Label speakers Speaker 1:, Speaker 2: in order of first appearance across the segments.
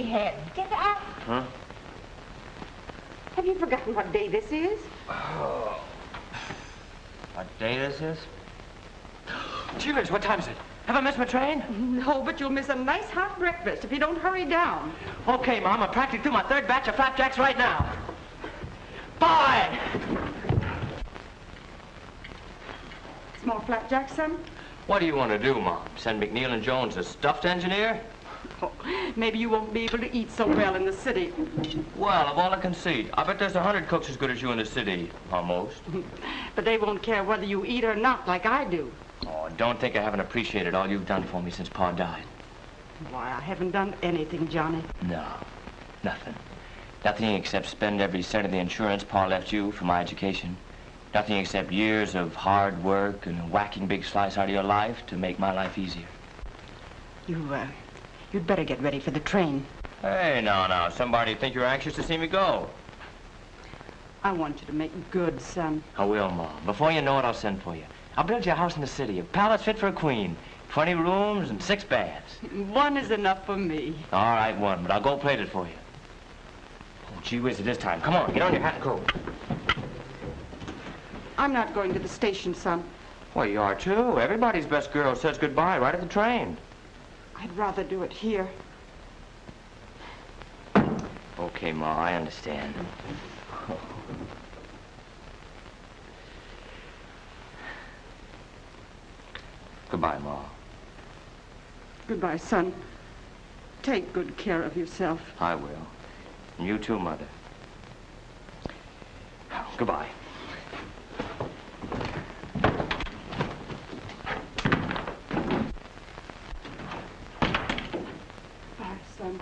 Speaker 1: head. Get up.
Speaker 2: Huh?
Speaker 1: Have you forgotten what day this is?
Speaker 2: Oh. What day this is?
Speaker 3: Gee whiz, what time is it? Have I missed my train?
Speaker 1: No, but you'll miss a nice hot breakfast if you don't hurry down.
Speaker 3: Okay, Mom, I'm practically through my third batch of flapjacks right now. Bye!
Speaker 1: Small flapjack, son?
Speaker 2: What do you want to do, Mom? Send McNeil and Jones a stuffed engineer?
Speaker 1: Oh, maybe you won't be able to eat so well in the city.
Speaker 2: Well, of all I can see, I bet there's 100 cooks as good as you in the city, almost.
Speaker 1: But they won't care whether you eat or not like I do.
Speaker 2: Oh, don't think I haven't appreciated all you've done for me since Pa died.
Speaker 1: Why, I haven't done anything, Johnny.
Speaker 2: No, nothing. Nothing except spend every cent of the insurance Pa left you for my education. Nothing except years of hard work and a whacking big slice out of your life to make my life easier.
Speaker 1: You'd better get ready for the train.
Speaker 2: Hey, now, somebody think you're anxious to see me go.
Speaker 1: I want you to make good, son.
Speaker 2: I will, Ma. Before you know it, I'll send for you. I'll build you a house in the city, a palace fit for a queen, 20 rooms and 6 baths.
Speaker 1: One is enough for me.
Speaker 2: All right, one, but I'll go plate it for you. Oh, gee whiz, it is time. Come on, get on your hat and coat.
Speaker 1: I'm not going to the station, son.
Speaker 2: Well, you are, too. Everybody's best girl says goodbye right at the train.
Speaker 1: I'd rather do it here.
Speaker 2: Okay, Ma, I understand. Goodbye, Ma.
Speaker 1: Goodbye, son. Take good care of yourself.
Speaker 2: I will. And you too, Mother. Goodbye.
Speaker 1: Bye, son.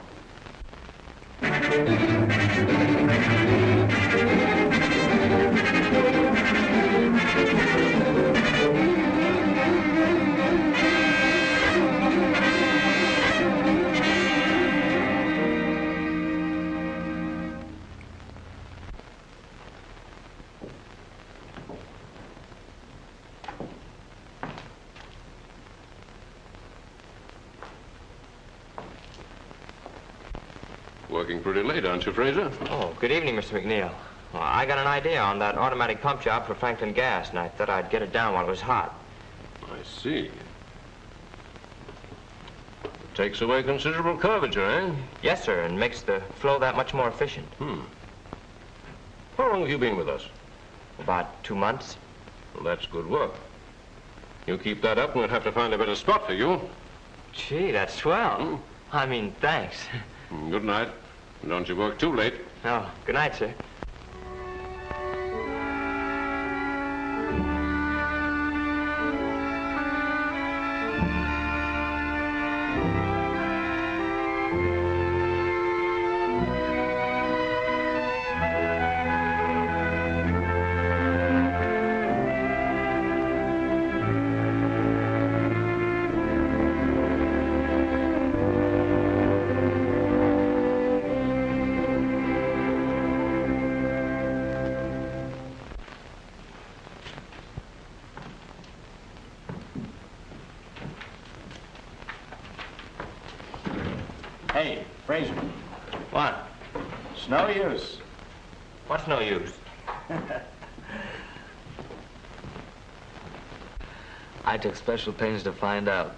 Speaker 4: Working pretty late, aren't you, Fraser?
Speaker 2: Oh, good evening, Mr. McNeil. Well, I got an idea on that automatic pump job for Franklin Gas, and I thought I'd get it down while it was hot.
Speaker 4: I see. Takes away considerable curvature, eh?
Speaker 2: Yes, sir, and makes the flow that much more efficient.
Speaker 4: How long have you been with us?
Speaker 2: About 2 months.
Speaker 4: Well, that's good work. You keep that up, and we'll have to find a better spot for you.
Speaker 2: Gee, that's swell. I mean, thanks.
Speaker 4: Good night. Don't you work too late.
Speaker 2: Oh, good night, sir.
Speaker 5: Hey, Fraser.
Speaker 2: What?
Speaker 5: It's no use.
Speaker 2: What's no use?
Speaker 6: I took special pains to find out.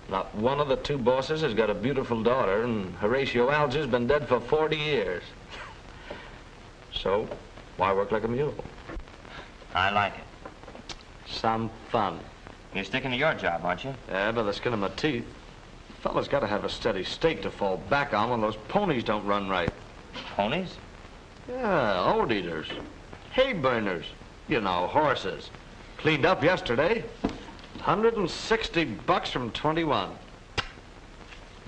Speaker 6: Not one of the 2 bosses has got a beautiful daughter, and Horatio Alger's been dead for 40 years. So, why work like a mule?
Speaker 2: I like it.
Speaker 6: Some fun.
Speaker 2: You're sticking to your job, aren't you?
Speaker 6: Yeah, by the skin of my teeth. Fella's got to have a steady stake to fall back on when those ponies don't run right.
Speaker 2: Ponies?
Speaker 6: Yeah, old eaters. Hay burners. You know, horses. Cleaned up yesterday. $160 from 21.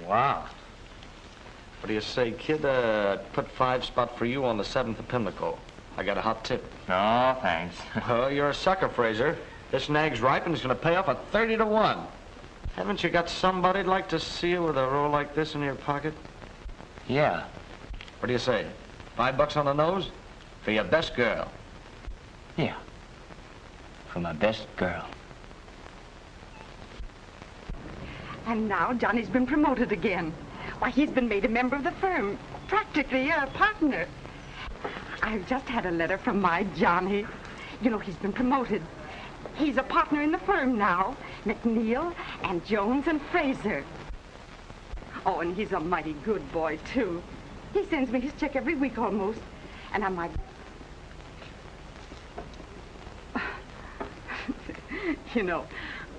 Speaker 2: Wow.
Speaker 6: What do you say, kid? Put 5 spot for you on the 7th of Pimlico. I got a hot tip.
Speaker 2: No, thanks.
Speaker 6: Oh, you're a sucker, Fraser. This nag's ripe and it's going to pay off at 30 to 1. Haven't you got somebody'd like to see you with a roll like this in your pocket?
Speaker 2: Yeah.
Speaker 6: What do you say? $5 on the nose? For your best girl.
Speaker 2: Yeah. For my best girl.
Speaker 1: And now Johnny's been promoted again. Why, he's been made a member of the firm. Practically a partner. I've just had a letter from my Johnny. You know, he's been promoted. He's a partner in the firm now. McNeil and Jones and Fraser. Oh, and he's a mighty good boy, too. He sends me his check every week almost. And I'm like... You know,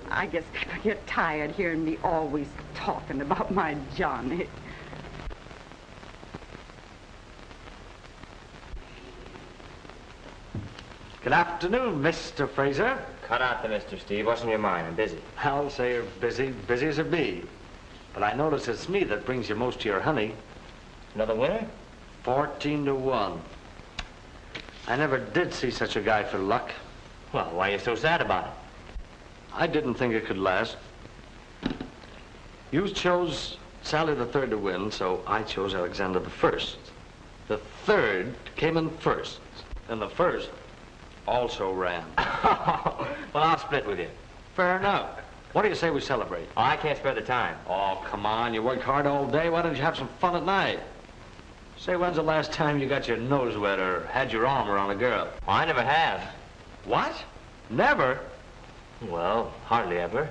Speaker 1: I guess people get tired hearing me always talking about my Johnny.
Speaker 6: Good afternoon, Mr. Fraser.
Speaker 2: Cut out the Mr. Steve. What's on your mind? I'm busy.
Speaker 6: I'll say you're busy, busy as a bee. But I notice it's me that brings you most of your honey.
Speaker 2: Another winner?
Speaker 6: 14-1. I never did see such a guy for luck.
Speaker 2: Well, why are you so sad about it?
Speaker 6: I didn't think it could last. You chose Sally the Third to win, so I chose Alexander the First. The third came in first, and the first also ran.
Speaker 2: Well, I'll split with you.
Speaker 6: Fair enough. What do you say we celebrate?
Speaker 2: Oh, I can't spare the time.
Speaker 6: Oh, come on. You worked hard all day. Why don't you have some fun at night? Say, when's the last time you got your nose wet or had your arm around a girl?
Speaker 2: Oh, I never have.
Speaker 6: What? Never?
Speaker 2: Well, hardly ever.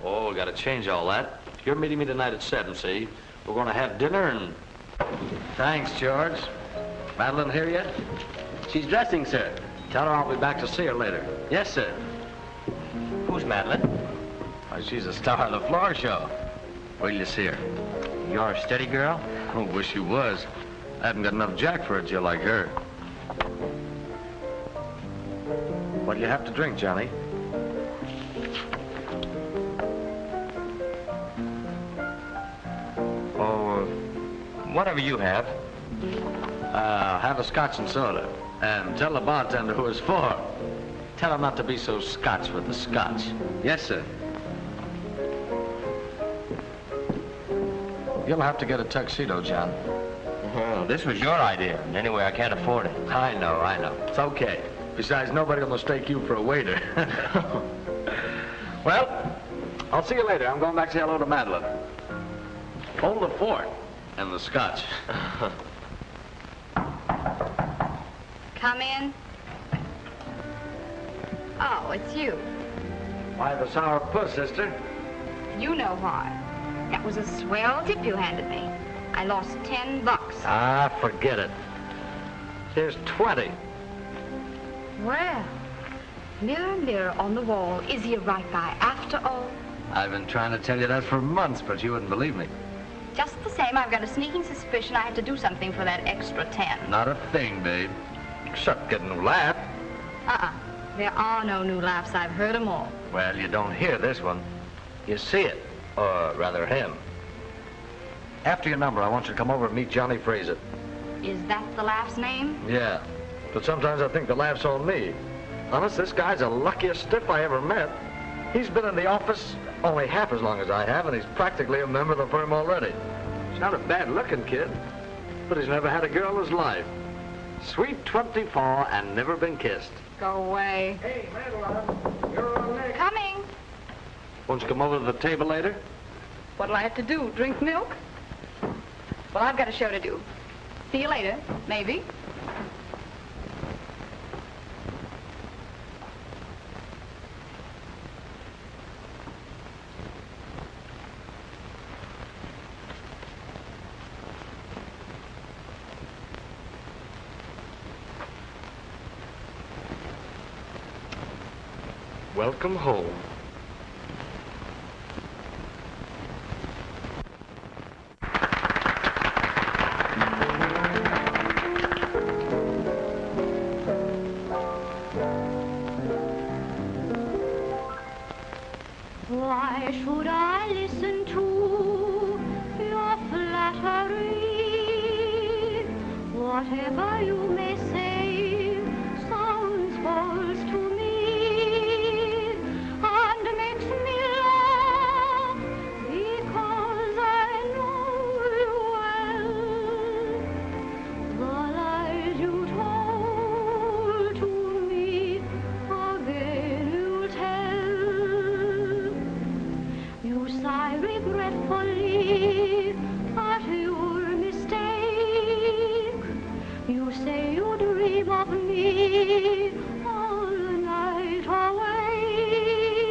Speaker 6: Oh, we got to change all that. You're meeting me tonight at 7, see? We're going to have dinner and... Thanks, George. Madeline here yet?
Speaker 3: She's dressing, sir.
Speaker 6: Tell her I'll be back to see her later.
Speaker 3: Yes, sir.
Speaker 2: Who's Madeline?
Speaker 3: Why, she's a star of the floor show. Wait till you see her.
Speaker 2: You're a steady girl?
Speaker 3: Oh, wish you was. I haven't got enough jack for a Jill like her.
Speaker 6: What do you have to drink, Johnny?
Speaker 2: Oh, whatever you have.
Speaker 6: Have a scotch and soda. And tell the bartender who it's for. Tell him not to be so Scotch with the scotch.
Speaker 3: Yes, sir.
Speaker 6: You'll have to get a tuxedo, John.
Speaker 2: Well, this was your idea. And anyway, I can't afford it.
Speaker 6: I know. It's okay. Besides, nobody will mistake you for a waiter. Well, I'll see you later. I'm going back to say hello to Madeline. Hold the fort and the scotch.
Speaker 7: Come in. Oh, it's you.
Speaker 6: Why the sour puss, sister?
Speaker 7: You know why. That was a swell tip you handed me. I lost $10.
Speaker 6: Ah, forget it. Here's 20.
Speaker 7: Well, mirror, mirror on the wall, is he a right guy after all?
Speaker 6: I've been trying to tell you that for months, but you wouldn't believe me.
Speaker 7: Just the same, I've got a sneaking suspicion I have to do something for that extra 10.
Speaker 6: Not a thing, babe. Except get a new laugh.
Speaker 7: There are no new laughs. I've heard them all.
Speaker 6: Well, you don't hear this one. You see it. Or rather, him. After your number, I want you to come over and meet Johnny Fraser.
Speaker 7: Is that the laugh's name?
Speaker 6: Yeah. But sometimes I think the laugh's on me. Honest, this guy's the luckiest stiff I ever met. He's been in the office only half as long as I have, and he's practically a member of the firm already. He's not a bad-looking kid, but he's never had a girl in his life. Sweet 24 and never been kissed.
Speaker 7: Go away.
Speaker 6: Hey, Madeline, you're on next.
Speaker 7: Coming.
Speaker 6: Won't you come over to the table later?
Speaker 7: What'll I have to do, drink milk? Well, I've got a show to do. See you later, maybe.
Speaker 6: Welcome home.
Speaker 8: Why should I listen to your flattery? Whatever you may say sounds false to me and makes me laugh because I know you well. The lies you told to me again you tell. You sigh regretfully at you say you dream of me all the night away.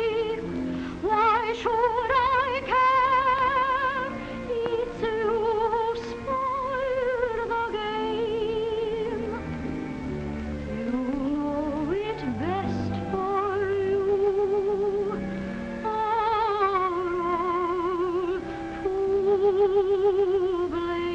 Speaker 8: Why should I care? It's you who spoil the game. You know it best for you. Are all to blame.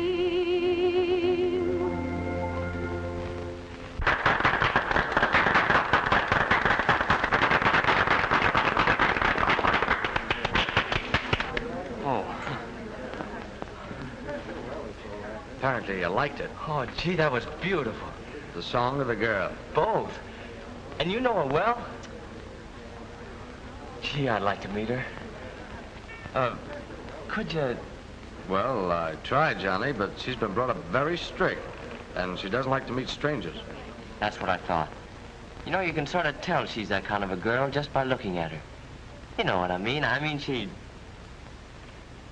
Speaker 6: Apparently you liked it.
Speaker 2: Oh, gee, that was beautiful.
Speaker 6: The song or the girl?
Speaker 2: Both. And you know her well? Gee, I'd like to meet her. Could you...
Speaker 6: Well, I tried, Johnny, but she's been brought up very strict, and she doesn't like to meet strangers.
Speaker 2: That's what I thought. You know, you can sort of tell she's that kind of a girl just by looking at her. You know what I mean. I mean, she...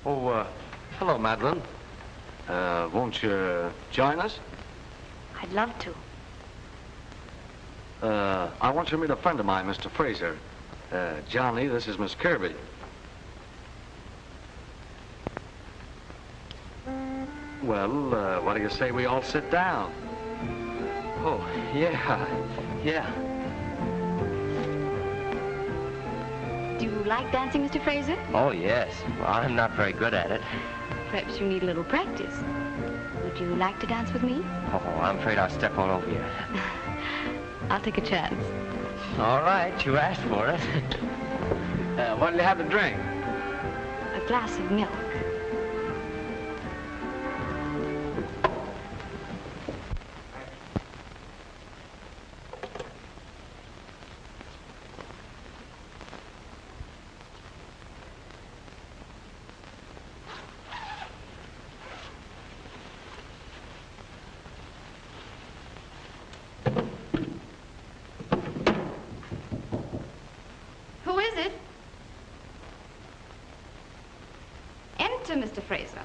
Speaker 6: Oh, hello, Madeline. Won't you join us?
Speaker 7: I'd love to.
Speaker 6: I want you to meet a friend of mine, Mr. Fraser. Johnny, this is Miss Kirby. Well, what do you say we all sit down?
Speaker 2: Oh, yeah. Yeah.
Speaker 7: Do you like dancing, Mr. Fraser?
Speaker 2: Oh, yes. Well, I'm not very good at it.
Speaker 7: Perhaps you need a little practice. Would you like to dance with me?
Speaker 2: Oh, I'm afraid I'll step all over you.
Speaker 7: I'll take a chance.
Speaker 2: All right, you asked for it.
Speaker 6: What'll you have to drink?
Speaker 7: A glass of milk. Mr. Fraser.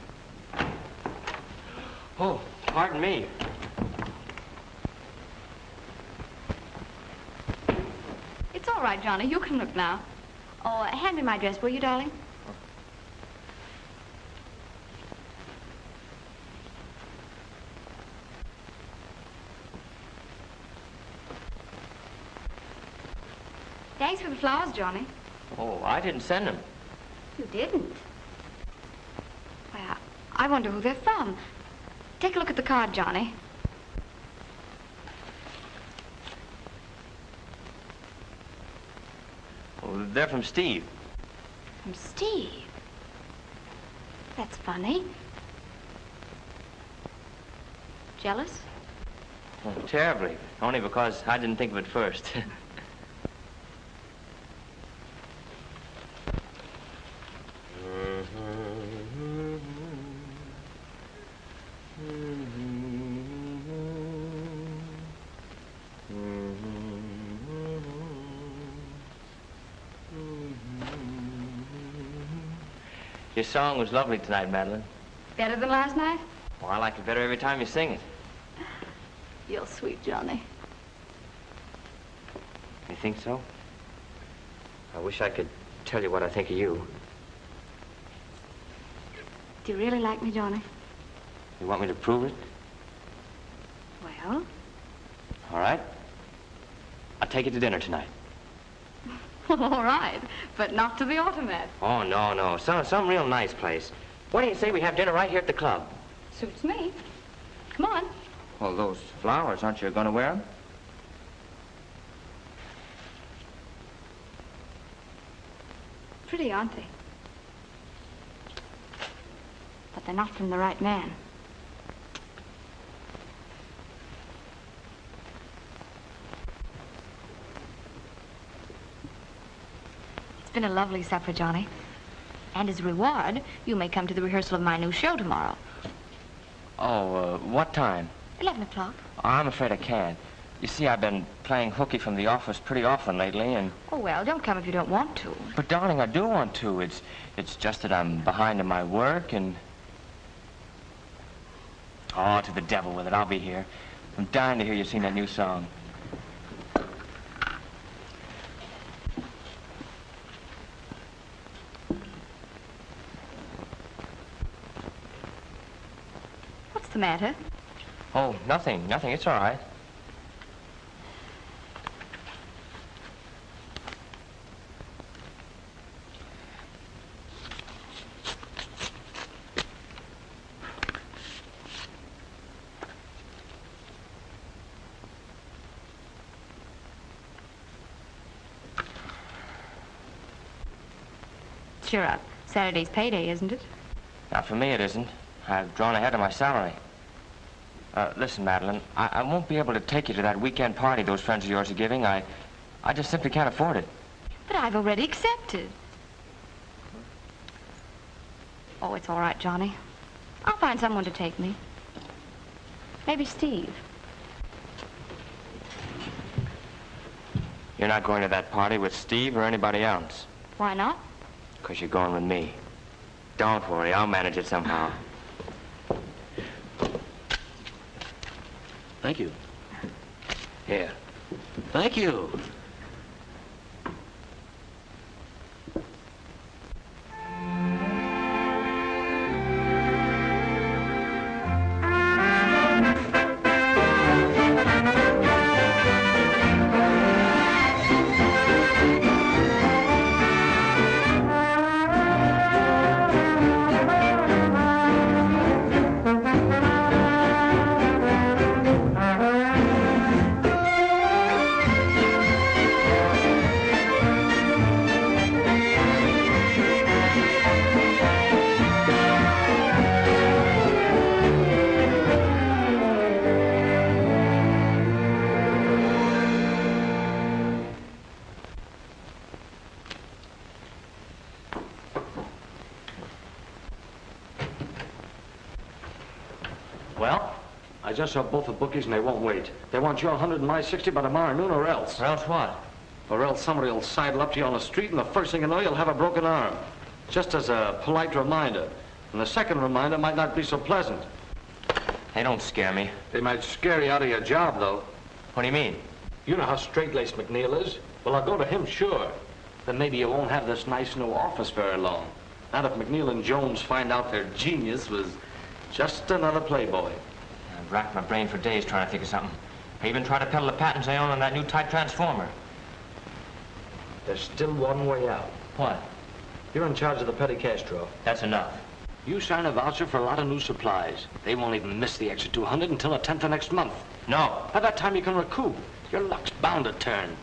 Speaker 2: Oh, pardon me.
Speaker 7: It's all right, Johnny. You can look now. Oh, hand me my dress, will you, darling? Thanks for the flowers, Johnny.
Speaker 2: Oh, I didn't send them.
Speaker 7: You didn't? Well, I wonder who they're from. Take a look at the card, Johnny.
Speaker 2: Oh, they're from Steve.
Speaker 7: From Steve? That's funny. Jealous?
Speaker 2: Oh, terribly. Only because I didn't think of it first. Your song was lovely tonight, Madeline.
Speaker 7: Better than last night?
Speaker 2: Well, I like it better every time you sing it.
Speaker 7: You're sweet, Johnny.
Speaker 2: You think so? I wish I could tell you what I think of you.
Speaker 7: Do you really like me, Johnny?
Speaker 2: You want me to prove it?
Speaker 7: Well?
Speaker 2: All right. I'll take you to dinner tonight.
Speaker 7: All right, but not to the Automat.
Speaker 2: Oh, no. Some real nice place. What do you say we have dinner right here at the club?
Speaker 7: Suits me. Come on.
Speaker 2: Well, those flowers, aren't you going to wear them?
Speaker 7: Pretty, aren't they? But they're not from the right man. It's been a lovely supper, Johnny. And as a reward, you may come to the rehearsal of my new show tomorrow.
Speaker 2: Oh, what time?
Speaker 7: 11 o'clock.
Speaker 2: I'm afraid I can't. You see, I've been playing hooky from the office pretty often lately, and...
Speaker 7: Oh, well, don't come if you don't want to.
Speaker 2: But, darling, I do want to. It's just that I'm behind in my work, and... Oh, to the devil with it. I'll be here. I'm dying to hear you sing that new song.
Speaker 7: What's the matter?
Speaker 2: Oh, nothing. It's all right.
Speaker 7: Cheer up. Saturday's payday, isn't it?
Speaker 2: Now, for me, it isn't. I've drawn ahead of my salary. Listen, Madeline, I won't be able to take you to that weekend party those friends of yours are giving. I just simply can't afford it.
Speaker 7: But I've already accepted. Oh, it's all right, Johnny. I'll find someone to take me. Maybe Steve.
Speaker 2: You're not going to that party with Steve or anybody else.
Speaker 7: Why not?
Speaker 2: Because you're going with me. Don't worry, I'll manage it somehow.
Speaker 5: Thank you.
Speaker 2: Here.
Speaker 5: Thank you.
Speaker 6: Well, I just saw both the bookies and they won't wait. They want your 100 and my 60 by tomorrow noon or else.
Speaker 2: Or else what?
Speaker 6: Or else somebody will sidle up to you on the street and the first thing you know, you'll have a broken arm. Just as a polite reminder. And the second reminder might not be so pleasant.
Speaker 2: They don't scare me.
Speaker 6: They might scare you out of your job, though.
Speaker 2: What do you mean?
Speaker 6: You know how straight-laced McNeil is. Well, I'll go to him, sure. Then maybe you won't have this nice new office very long. Not if McNeil and Jones find out their genius was just another playboy.
Speaker 2: I've racked my brain for days trying to think of something. I even tried to peddle the patents I own on that new type transformer.
Speaker 6: There's still one way out.
Speaker 2: What?
Speaker 6: You're in charge of the petty cash drawer.
Speaker 2: That's enough.
Speaker 6: You sign a voucher for a lot of new supplies. They won't even miss the extra 200 until the 10th of next month.
Speaker 2: No.
Speaker 6: By that time, you can recoup. Your luck's bound to turn.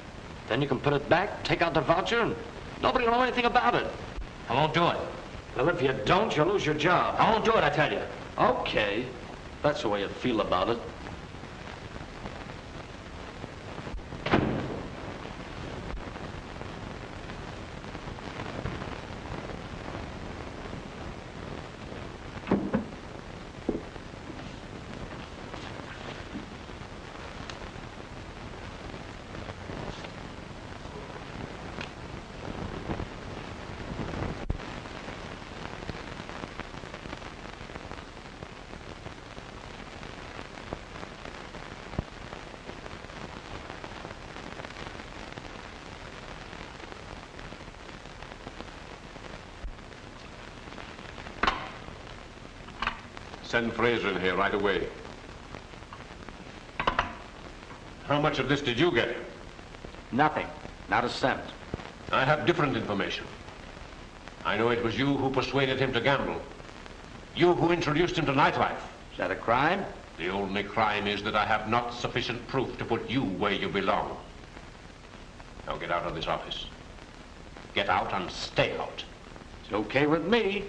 Speaker 6: Then you can put it back, take out the voucher, and nobody will know anything about it.
Speaker 2: I won't do it.
Speaker 6: Well, if you don't, you'll lose your job.
Speaker 2: I won't do it, I tell you.
Speaker 6: Okay. That's the way you feel about it.
Speaker 4: Send Fraser in here right away. How much of this did you get?
Speaker 5: Nothing. Not a cent.
Speaker 4: I have different information. I know it was you who persuaded him to gamble. You who introduced him to nightlife.
Speaker 5: Is that a crime?
Speaker 4: The only crime is that I have not sufficient proof to put you where you belong. Now get out of this office. Get out and stay out.
Speaker 5: It's okay with me.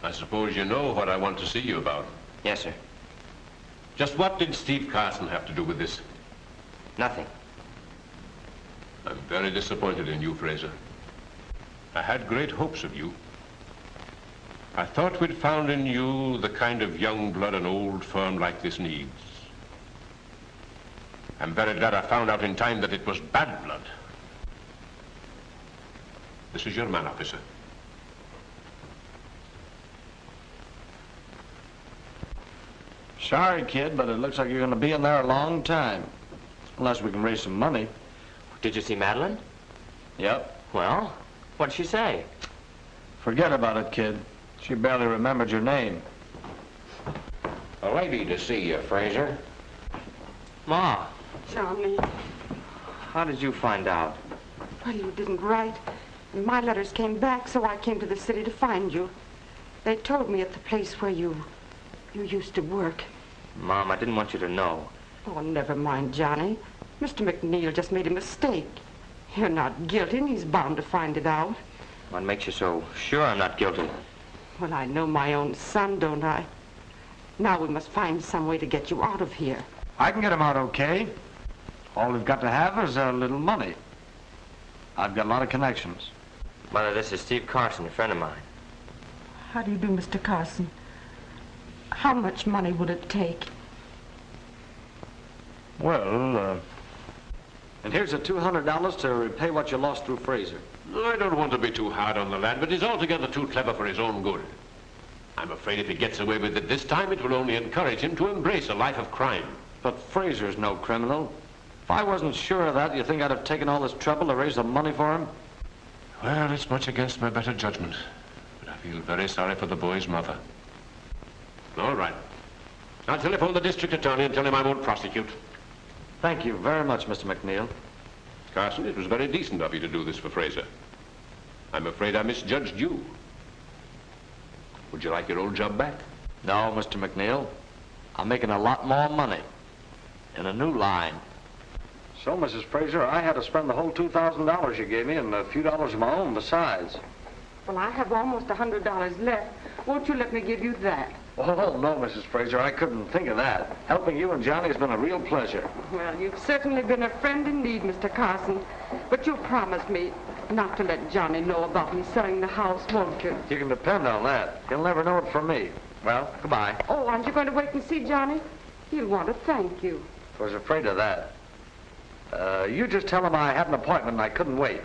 Speaker 4: I suppose you know what I want to see you about.
Speaker 2: Yes, sir.
Speaker 4: Just what did Steve Carson have to do with this?
Speaker 2: Nothing.
Speaker 4: I'm very disappointed in you, Fraser. I had great hopes of you. I thought we'd found in you the kind of young blood an old firm like this needs. I'm very glad I found out in time that it was bad blood. This is your man, officer.
Speaker 6: Sorry, kid, but it looks like you're going to be in there a long time. Unless we can raise some money.
Speaker 2: Did you see Madeline?
Speaker 6: Yep.
Speaker 2: Well, what'd she say?
Speaker 6: Forget about it, kid. She barely remembered your name.
Speaker 5: A lady to see you, Fraser.
Speaker 2: Ma,
Speaker 1: Johnny,
Speaker 2: how did you find out?
Speaker 1: well, you didn't write. And my letters came back, so I came to the city to find you. They told me at the place where you used to work.
Speaker 2: Mom, I didn't want you to know.
Speaker 1: Oh, never mind, Johnny. Mr. McNeil just made a mistake. You're not guilty, and he's bound to find it out.
Speaker 2: What makes you so sure I'm not guilty?
Speaker 1: Well, I know my own son, don't I? Now we must find some way to get you out of here.
Speaker 6: I can get him out okay. All we've got to have is a little money. I've got a lot of connections.
Speaker 2: Mother, this is Steve Carson, a friend of mine.
Speaker 1: How do you do, Mr. Carson? How much money would it take?
Speaker 6: Well, and here's the $200 to repay what you lost through Fraser.
Speaker 4: I don't want to be too hard on the lad, but he's altogether too clever for his own good. I'm afraid if he gets away with it this time, it will only encourage him to embrace a life of crime.
Speaker 6: But Fraser's no criminal. If I wasn't sure of that, you think I'd have taken all this trouble to raise the money for him?
Speaker 4: Well, it's much against my better judgment, but I feel very sorry for the boy's mother. All right. I'll telephone the district attorney and tell him I won't prosecute.
Speaker 6: Thank you very much, Mr. McNeil.
Speaker 4: Carson, it was very decent of you to do this for Fraser. I'm afraid I misjudged you. Would you like your old job back?
Speaker 6: No, Mr. McNeil. I'm making a lot more money in a new line. So, Mrs. Fraser, I had to spend the whole $2,000 you gave me and a few dollars of my own besides.
Speaker 1: Well, I have almost $100 left. Won't you let me give you that?
Speaker 6: Oh, no, Mrs. Fraser, I couldn't think of that. Helping you and Johnny has been a real pleasure.
Speaker 1: Well, you've certainly been a friend in need, Mr. Carson. But you'll promise me not to let Johnny know about me selling the house, won't you?
Speaker 6: You can depend on that. He'll never know it from me. Well, goodbye.
Speaker 1: Oh, aren't you going to wait and see Johnny? He'll want to thank you.
Speaker 6: I was afraid of that. You just tell him I had an appointment and I couldn't wait.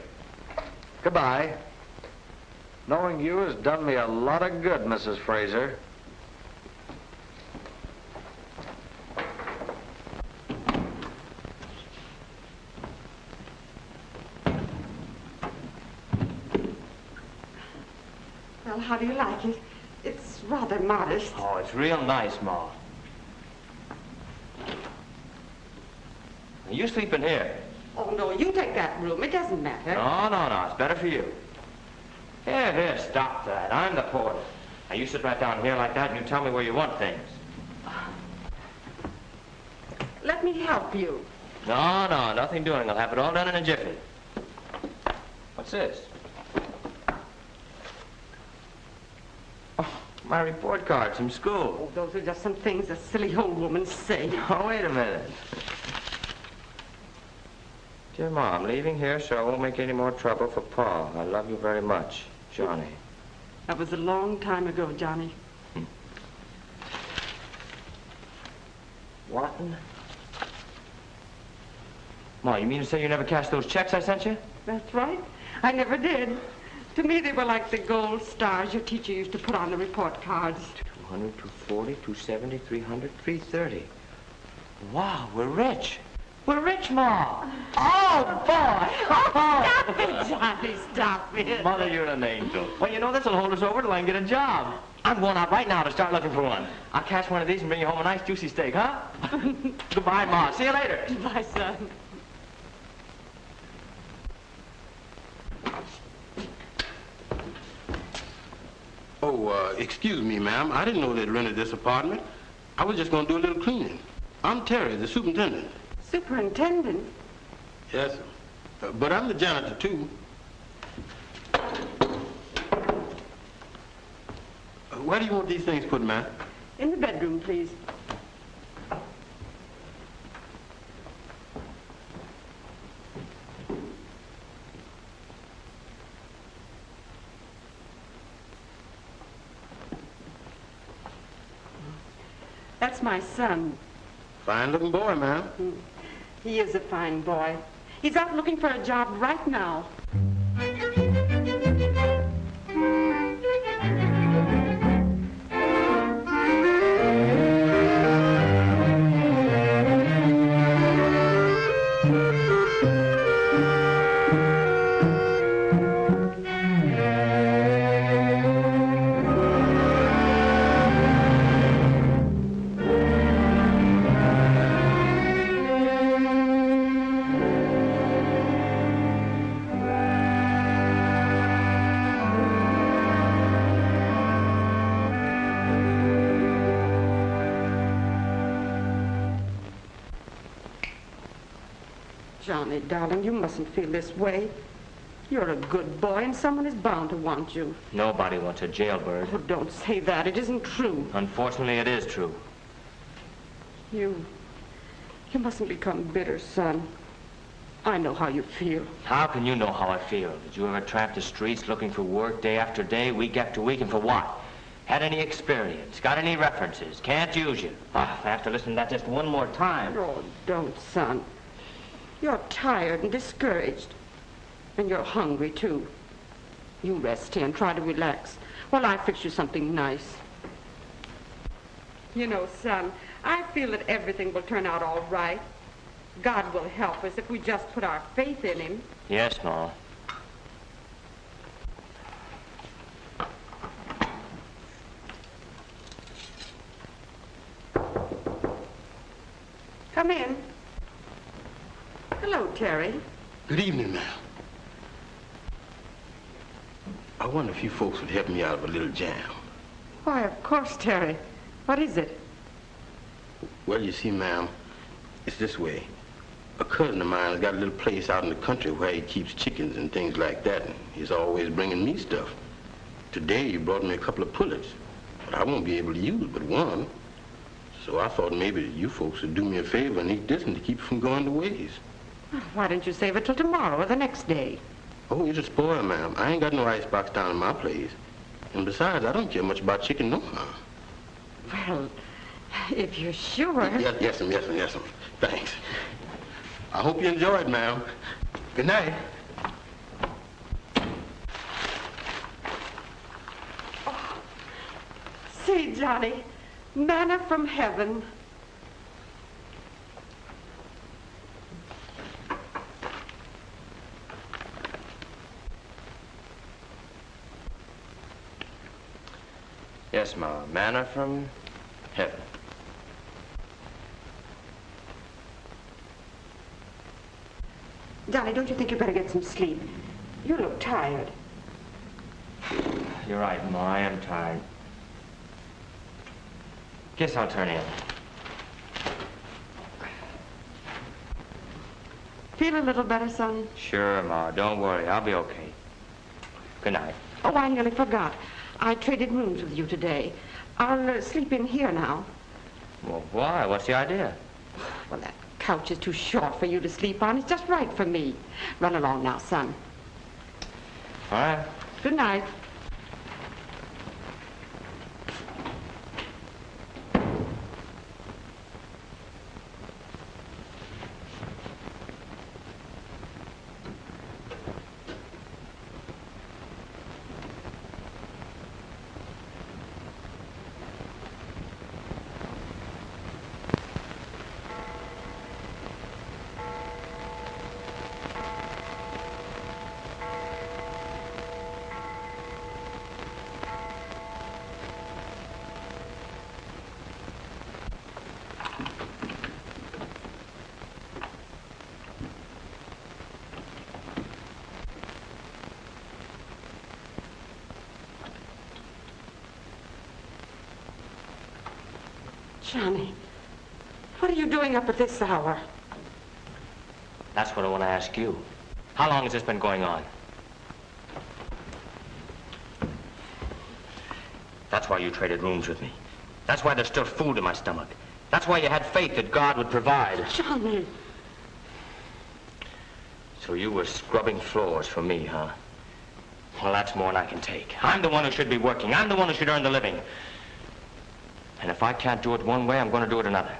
Speaker 6: Goodbye. Knowing you has done me a lot of good, Mrs. Fraser.
Speaker 1: Well, how do you like it? It's rather modest.
Speaker 2: Oh, it's real nice, Ma. You sleep in here.
Speaker 1: Oh, no, you take that room. It doesn't matter.
Speaker 2: No, it's better for you. Here, stop that. I'm the porter. Now, you sit right down here like that and you tell me where you want things.
Speaker 1: Let me help you.
Speaker 2: No, nothing doing. I'll have it all done in a jiffy. What's this? Oh, my report cards from school.
Speaker 1: Oh, those are just some things a silly old woman say.
Speaker 2: Oh, wait a minute. Dear Ma, I'm leaving here so I won't make any more trouble for Pa. I love you very much, Johnny.
Speaker 1: That was a long time ago, Johnny.
Speaker 2: What? Ma, you mean to say you never cashed those checks I sent you?
Speaker 1: That's right. I never did. To me, they were like the gold stars your teacher used to put on the report cards.
Speaker 2: 200, 240, 270, 300, 330. Wow, we're rich. We're rich, Ma. Oh, boy.
Speaker 1: Stop it, Johnny, stop it.
Speaker 2: Mother, you're an angel. Well, you know, this'll hold us over till I can get a job. I'm going out right now to start looking for one. I'll catch one of these and bring you home a nice juicy steak, huh? Goodbye, Ma. See you later.
Speaker 1: Goodbye, son.
Speaker 9: Oh, excuse me, ma'am. I didn't know they'd rented this apartment. I was just going to do a little cleaning. I'm Terry, the superintendent.
Speaker 1: Superintendent?
Speaker 9: Yes, sir. But I'm the janitor, too. Where do you want these things put, ma'am?
Speaker 1: In the bedroom, please. That's my son.
Speaker 9: Fine-looking boy, ma'am.
Speaker 1: He is a fine boy. He's out looking for a job right now. Johnny, darling, you mustn't feel this way. You're a good boy, and someone is bound to want you.
Speaker 2: Nobody wants a jailbird.
Speaker 1: Oh, don't say that. It isn't true.
Speaker 2: Unfortunately, it is true.
Speaker 1: You mustn't become bitter, son. I know how you feel.
Speaker 2: How can you know how I feel? Did you ever tramp the streets looking for work day after day, week after week, and for what? Had any experience? Got any references? Can't use you. I have to listen to that just one more time.
Speaker 1: Oh, don't, son. You're tired and discouraged. And you're hungry, too. You rest here and try to relax while I fix you something nice. You know, son, I feel that everything will turn out all right. God will help us if we just put our faith in him.
Speaker 2: Yes, Ma.
Speaker 1: Come in. Hello, Terry.
Speaker 9: Good evening, ma'am. I wonder if you folks would help me out of a little jam.
Speaker 1: Why, of course, Terry. What is it?
Speaker 9: Well, you see, ma'am, it's this way. A cousin of mine has got a little place out in the country where he keeps chickens and things like that, and he's always bringing me stuff. Today, he brought me a couple of pullets, but I won't be able to use but one. So I thought maybe you folks would do me a favor and eat this and to keep it from going to waste.
Speaker 1: Why don't you save it till tomorrow or the next day?
Speaker 9: Oh, it'll spoil, ma'am. I ain't got no icebox down in my place. And besides, I don't care much about chicken no more.
Speaker 1: Well, if you're sure.
Speaker 9: Yes, ma'am. Thanks. I hope you enjoyed, ma'am. Good night.
Speaker 1: Oh, see, Johnny, manna from heaven.
Speaker 2: Yes, Ma. Manna from heaven.
Speaker 1: Johnny, don't you think you better get some sleep? You look tired.
Speaker 2: You're right, Ma. I am tired. Guess I'll turn in.
Speaker 1: Feel a little better, son?
Speaker 2: Sure, Ma. Don't worry. I'll be okay. Good night.
Speaker 1: Oh, I nearly forgot. I traded rooms with you today. I'll sleep in here now.
Speaker 2: Well, why? What's the idea?
Speaker 1: Well, that couch is too short for you to sleep on. It's just right for me. Run along now, son.
Speaker 2: All right.
Speaker 1: Good night. Johnny, what are you doing up at this hour?
Speaker 2: That's what I want to ask you. How long has this been going on? That's why you traded rooms with me. That's why there's still food in my stomach. That's why you had faith that God would provide.
Speaker 1: Johnny.
Speaker 2: So you were scrubbing floors for me, huh? Well, that's more than I can take. I'm the one who should be working. I'm the one who should earn the living. And if I can't do it one way, I'm going to do it another.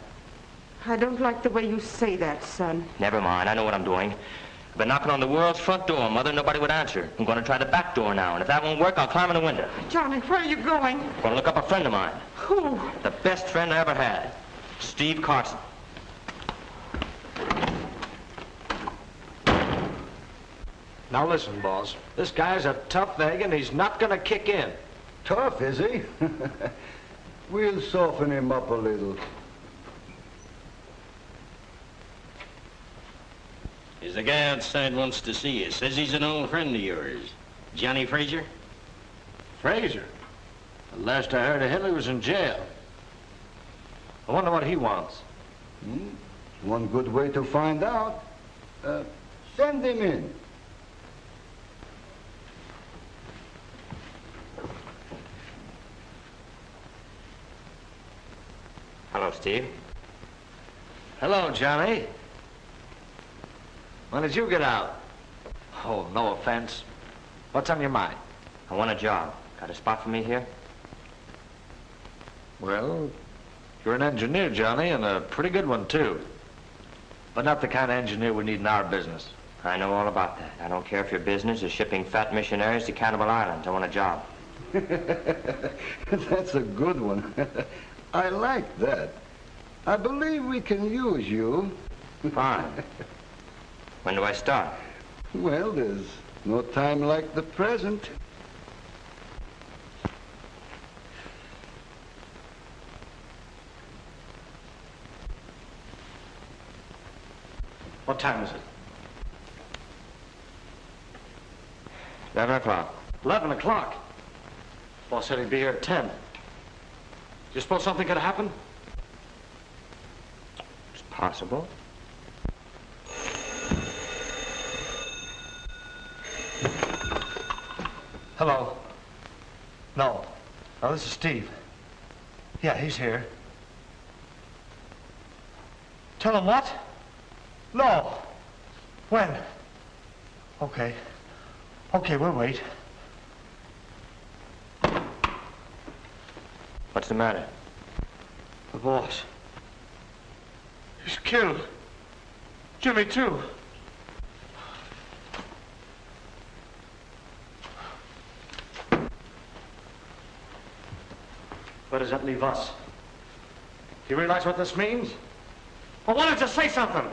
Speaker 1: I don't like the way you say that, son.
Speaker 2: Never mind. I know what I'm doing. I've been knocking on the world's front door, Mother. Nobody would answer. I'm going to try the back door now, and if that won't work, I'll climb in the window.
Speaker 1: Johnny, where are you going?
Speaker 2: I'm going to look up a friend of mine.
Speaker 1: Who?
Speaker 2: The best friend I ever had. Steve Carson.
Speaker 6: Now listen, boss. This guy's a tough egg, and he's not going to kick in.
Speaker 10: Tough, is he? We'll soften him up a little.
Speaker 5: There's a guy outside wants to see you. Says he's an old friend of yours. Johnny Fraser?
Speaker 6: Fraser? The last I heard of him, he was in jail. I wonder what he wants.
Speaker 10: One good way to find out. Send him in.
Speaker 2: Hello, Steve.
Speaker 6: Hello, Johnny. When did you get out? Oh, no offense. What's on your mind?
Speaker 2: I want a job. Got a spot for me here?
Speaker 6: Well, you're an engineer, Johnny, and a pretty good one, too. But not the kind of engineer we need in our business.
Speaker 2: I know all about that. I don't care if your business is shipping fat missionaries to Cannibal Island. I want a job.
Speaker 10: That's a good one. I like that. I believe we can use you.
Speaker 2: Fine. When do I start?
Speaker 10: Well, there's no time like the present.
Speaker 6: What time is it?
Speaker 2: 11 o'clock.
Speaker 6: 11 o'clock. Boss said he'd be here at 10. You suppose something could happen?
Speaker 2: It's possible.
Speaker 6: Hello. No. No, this is Steve. Yeah, he's here. Tell him what? No. When? Okay. Okay, we'll wait.
Speaker 2: What's the matter?
Speaker 6: The boss. He's killed. Jimmy, too. Where does that leave us? Do you realize what this means? Well, why don't you say something?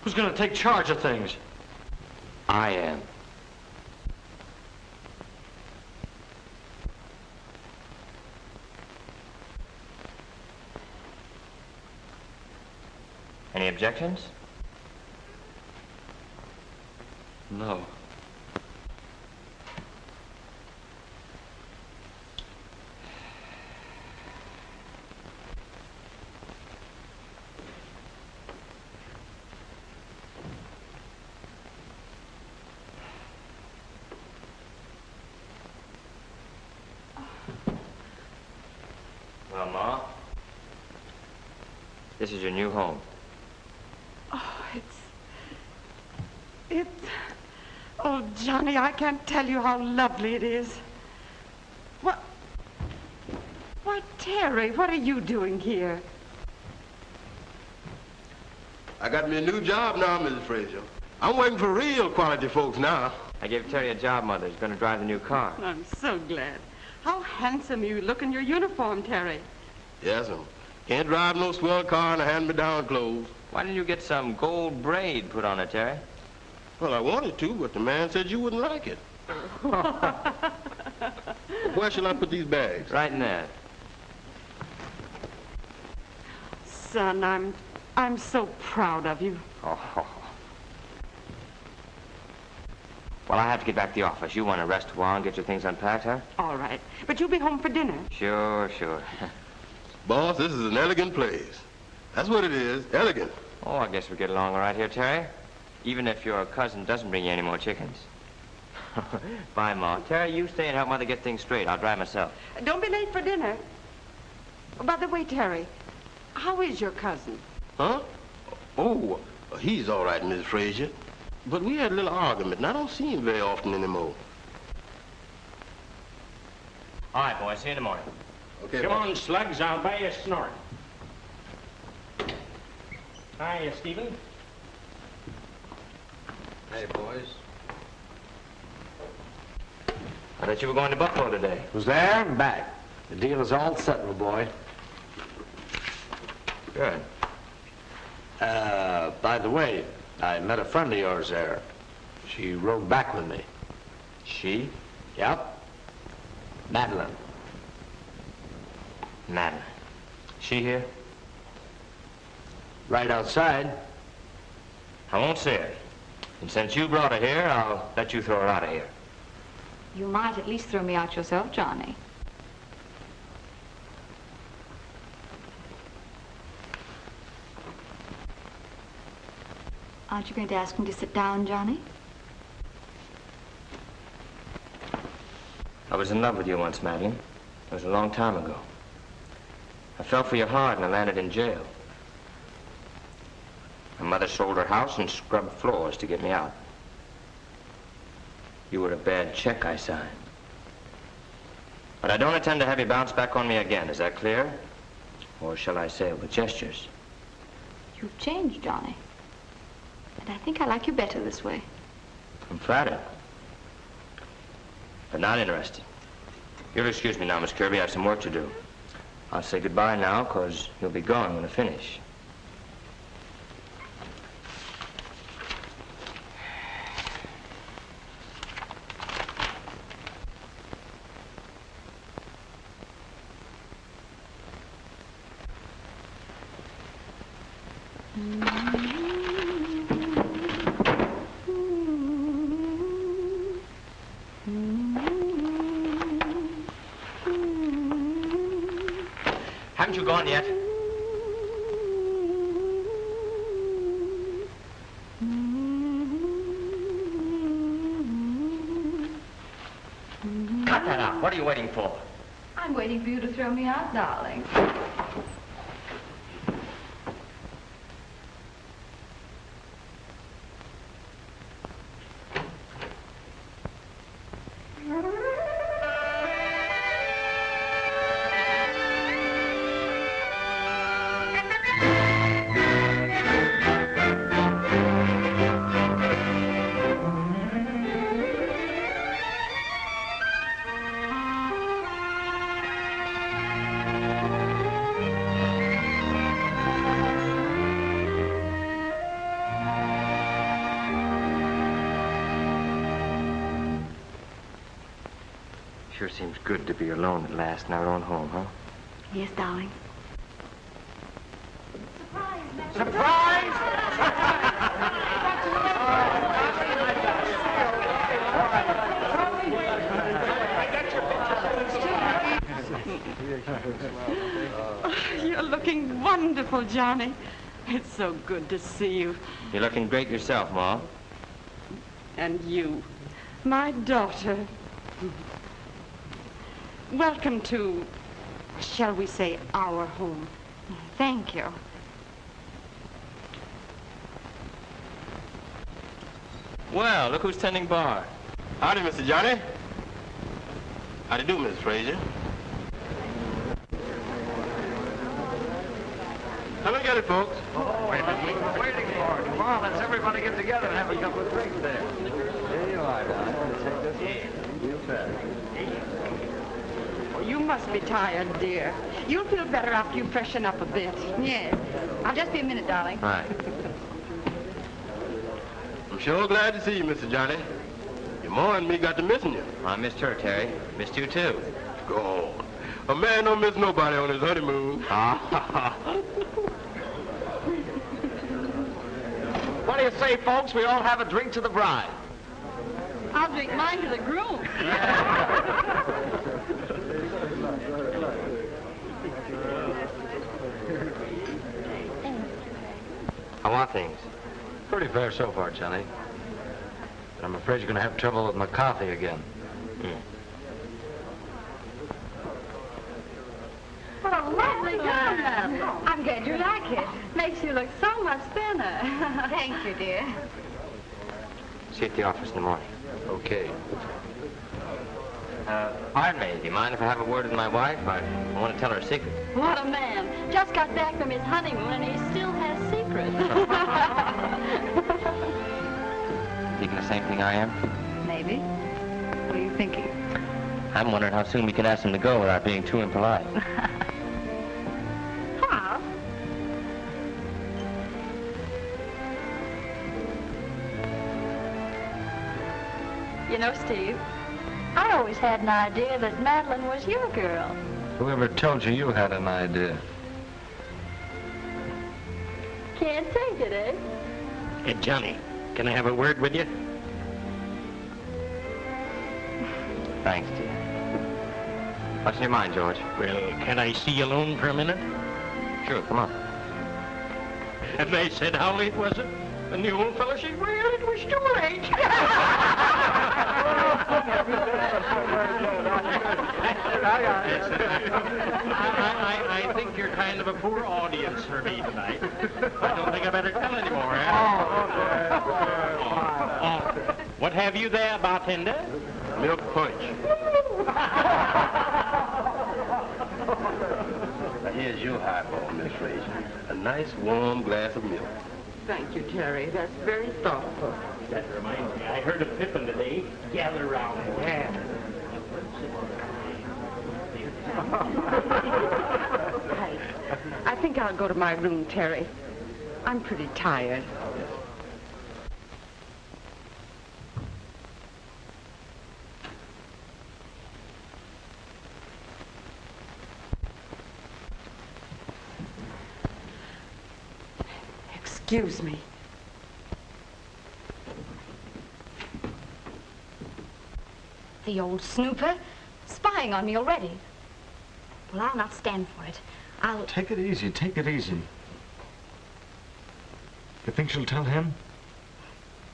Speaker 6: Who's going to take charge of things?
Speaker 2: I am. Any objections?
Speaker 6: No.
Speaker 2: Well, Ma, this is your new home.
Speaker 1: Oh, oh, Johnny, I can't tell you how lovely it is. Why, Terry, what are you doing here?
Speaker 9: I got me a new job now, Mrs. Fraser. I'm working for real quality folks now.
Speaker 2: I gave Terry a job, Mother. He's going to drive the new car.
Speaker 1: I'm so glad. How handsome you look in your uniform, Terry.
Speaker 9: Yes, sir. Can't drive no swell car in a hand-me-down clothes.
Speaker 2: Why didn't you get some gold braid put on it, Terry?
Speaker 9: Well, I wanted to, but the man said you wouldn't like it. Where shall I put these bags?
Speaker 2: Right in there.
Speaker 1: Son, I'm so proud of you.
Speaker 2: Oh. Well, I have to get back to the office. You want to rest a while and get your things unpacked, huh?
Speaker 1: All right. But you'll be home for dinner.
Speaker 2: Sure.
Speaker 9: Boss, this is an elegant place. That's what it is, elegant.
Speaker 2: Oh, I guess we get along all right here, Terry. Even if your cousin doesn't bring you any more chickens. Bye, Ma. Terry, you stay and help Mother get things straight. I'll drive myself.
Speaker 1: Don't be late for dinner. By the way, Terry, how is your cousin?
Speaker 9: Huh? Oh, he's all right, Miss Fraser. But we had a little argument, and I don't see him very often anymore.
Speaker 2: All right, boys. See you in the morning.
Speaker 9: Okay,
Speaker 5: Come
Speaker 9: boss.
Speaker 5: on, slugs. I'll buy you a snort. Hi, Stephen.
Speaker 6: Hey, boys.
Speaker 2: I thought you were going to Buffalo today.
Speaker 6: Was there and back. The deal is all set, my boy.
Speaker 2: Good.
Speaker 6: By the way, I met a friend of yours there. She rode back with me.
Speaker 2: She?
Speaker 6: Yep. Madeline.
Speaker 2: Madeline. She here?
Speaker 6: Right outside.
Speaker 2: I won't see her. And since you brought her here, I'll let you throw her out of here.
Speaker 7: You might at least throw me out yourself, Johnny. Aren't you going to ask me to sit down, Johnny?
Speaker 2: I was in love with you once, Madeline. It was a long time ago. I fell for you hard and I landed in jail. My mother sold her house and scrubbed floors to get me out. You were a bad check I signed. But I don't intend to have you bounce back on me again. Is that clear? Or shall I say it with gestures?
Speaker 7: You've changed, Johnny. And I think I like you better this way.
Speaker 2: I'm flattered. But not interested. You'll excuse me now, Miss Kirby. I have some work to do. I'll say goodbye now, because you'll be gone when I finish. Haven't you gone yet? Cut that out. What are you waiting for?
Speaker 7: I'm waiting for you to throw me out, darling.
Speaker 2: Sure seems good to be alone at last in our own home, huh?
Speaker 7: Yes, darling.
Speaker 1: You're looking wonderful, Johnny. It's so good to see you.
Speaker 2: You're looking great yourself, Ma.
Speaker 1: And you, my daughter. Welcome to, shall we say, our home. Thank you.
Speaker 2: Well, look who's tending bar.
Speaker 9: Howdy, Mr. Johnny. How do you do, Miss Fraser? Come and get it, folks.
Speaker 6: Wait a minute. We're waiting for it. Come on, let's everybody get together and have a couple of drinks there. Here you are, darling. Take this one. You bet.
Speaker 1: Oh, you must be tired, dear. You'll feel better after you freshen up a bit.
Speaker 7: Yes. I'll just be a minute, darling.
Speaker 2: All right.
Speaker 9: I'm sure glad to see you, Mr. Johnny. Your ma and me got to missing you.
Speaker 2: I missed her, Terry. Missed you, too.
Speaker 9: Go on. A man don't miss nobody on his honeymoon.
Speaker 6: What do you say, folks? We all have a drink to the bride.
Speaker 7: I'll drink mine to the groom.
Speaker 2: How are things?
Speaker 6: Pretty fair so far, Johnny. But I'm afraid you're going to have trouble with my coffee again.
Speaker 7: What a lovely gun. I'm glad you like it. Makes you look so much thinner. Thank you, dear.
Speaker 2: See you at the office in the morning.
Speaker 6: Okay.
Speaker 2: Pardon me. Do you mind if I have a word with my wife? I want to tell her a secret.
Speaker 7: What a man. Just got back from his honeymoon and he still has secrets. secret.
Speaker 2: Thinking the same thing I am?
Speaker 7: Maybe. What are you thinking?
Speaker 2: I'm wondering how soon we can ask him to go without being too impolite.
Speaker 7: How? You know, Steve, I always had an idea that Madeline was your girl.
Speaker 6: Whoever told you you had an idea?
Speaker 7: Can't take it, eh?
Speaker 5: Hey, Johnny, can I have a word with you?
Speaker 2: Thanks, dear. What's in your mind, George?
Speaker 5: Well, can I see you alone for a minute?
Speaker 2: Sure, come on.
Speaker 5: And they said, how late was it? And the old fellow said, well, it was too late. I think you're kind of a poor audience for me tonight. I don't think I better tell anymore, what have you there, bartender?
Speaker 9: Milk punch. Now, here's your highball, Miss Fraser. A nice, warm glass of milk.
Speaker 1: Thank you, Terry. That's very thoughtful.
Speaker 5: That reminds me, I heard of Pippin today. Gather round. Yeah.
Speaker 1: I think I'll go to my room, Terry. I'm pretty tired. Excuse me.
Speaker 8: The old snooper, spying on me already. Well, I'll not stand for it. I'll...
Speaker 6: Take it easy, take it easy. You think she'll tell him?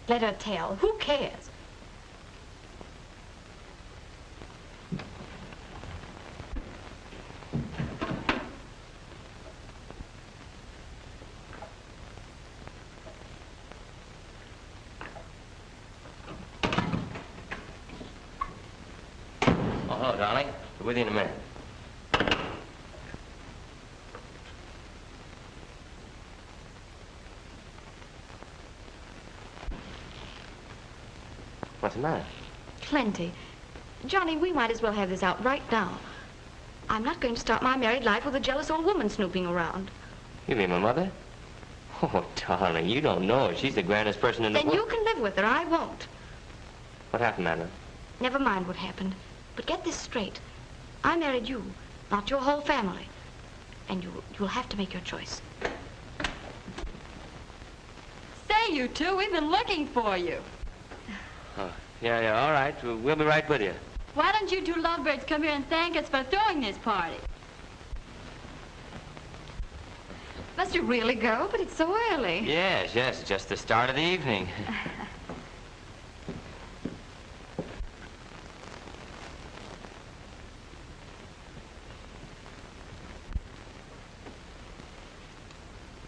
Speaker 8: Let her tell. Who cares?
Speaker 2: Oh, hello, darling. Be with you in a minute. What's the matter?
Speaker 8: Plenty. Johnny, we might as well have this out right now. I'm not going to start my married life with a jealous old woman snooping around.
Speaker 2: You mean my mother? Oh, darling, you don't know her. She's the grandest person in the
Speaker 8: Then
Speaker 2: world.
Speaker 8: you can live with her. I won't.
Speaker 2: What happened, Madeline?
Speaker 8: Never mind what happened. But get this straight. I married you, not your whole family. And you'll have to make your choice.
Speaker 7: Say, you two, we've been looking for you.
Speaker 2: Oh, yeah, all right. We'll be right with you.
Speaker 7: Why don't you two lovebirds come here and thank us for throwing this party?
Speaker 8: Must you really go? But it's so early.
Speaker 2: Yes, it's just the start of the evening.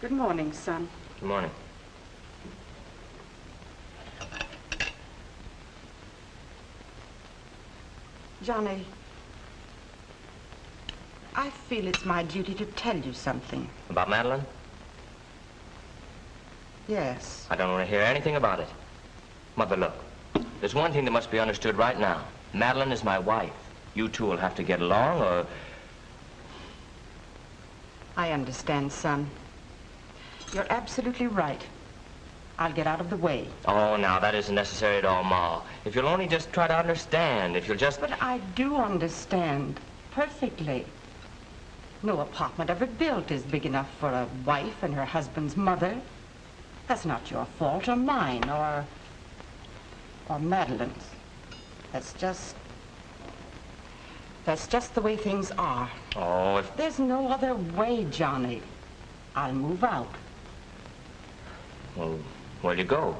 Speaker 1: Good morning, son.
Speaker 2: Good morning.
Speaker 1: Johnny, I feel it's my duty to tell you something.
Speaker 2: About Madeline?
Speaker 1: Yes.
Speaker 2: I don't want to hear anything about it. Mother, look. There's one thing that must be understood right now. Madeline is my wife. You two will have to get along, or...
Speaker 1: I understand, son. You're absolutely right. I'll get out of the way.
Speaker 2: Oh, now, that isn't necessary at all, Ma. If you'll only just try to understand, if you'll just...
Speaker 1: But I do understand perfectly. No apartment ever built is big enough for a wife and her husband's mother. That's not your fault or mine or Madeline's. That's just the way things are.
Speaker 2: Oh, if...
Speaker 1: There's no other way, Johnny. I'll move out.
Speaker 2: Well, where'll you go?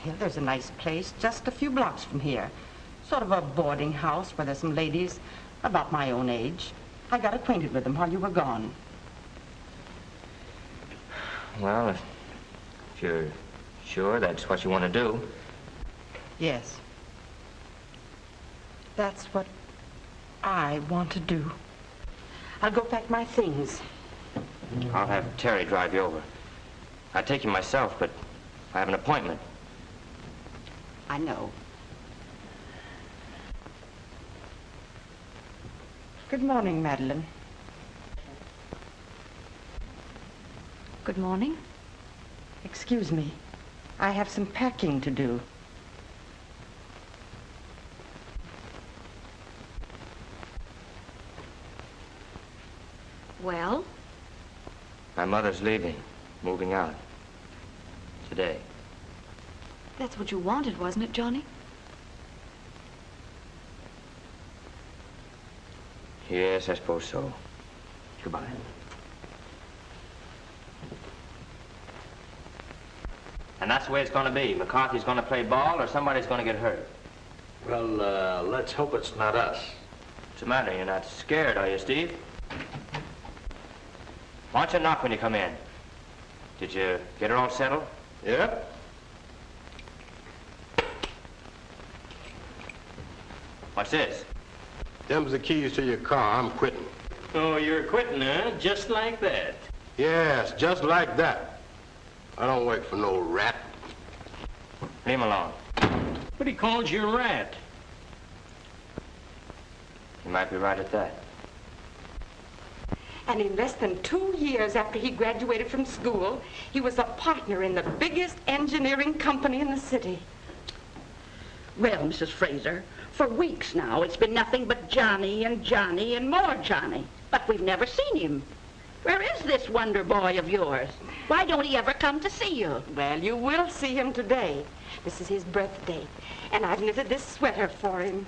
Speaker 1: Well, there's a nice place just a few blocks from here. Sort of a boarding house where there's some ladies about my own age. I got acquainted with them while you were gone.
Speaker 2: Well, if you're sure that's what you want to do.
Speaker 1: Yes. That's what I want to do. I'll go pack my things.
Speaker 2: I'll have Terry drive you over. I'd take you myself, but I have an appointment.
Speaker 1: I know. Good morning, Madeline.
Speaker 8: Good morning.
Speaker 1: Excuse me. I have some packing to do.
Speaker 8: Well?
Speaker 2: My mother's leaving, moving out. Today.
Speaker 8: That's what you wanted, wasn't it, Johnny?
Speaker 2: Yes, I suppose so. Goodbye. And that's the way it's going to be. McCarthy's going to play ball or somebody's going to get hurt.
Speaker 6: Well, let's hope it's not us.
Speaker 2: What's the matter? You're not scared, are you, Steve? Why don't you knock when you come in? Did you get her all settled?
Speaker 9: Yep.
Speaker 2: What's this?
Speaker 9: Them's the keys to your car. I'm quitting.
Speaker 5: Oh, you're quitting, huh? Just like that.
Speaker 9: Yes, just like that. I don't work for no rat.
Speaker 2: Leave him alone.
Speaker 5: But he called you a rat.
Speaker 2: You might be right at that.
Speaker 1: And in less than 2 years after he graduated from school, he was a partner in the biggest engineering company in the city.
Speaker 11: Well, Mrs. Fraser, for weeks now, it's been nothing but Johnny and Johnny and more Johnny. But we've never seen him. Where is this wonder boy of yours? Why don't he ever come to see you?
Speaker 1: Well, you will see him today. This is his birthday, and I've knitted this sweater for him.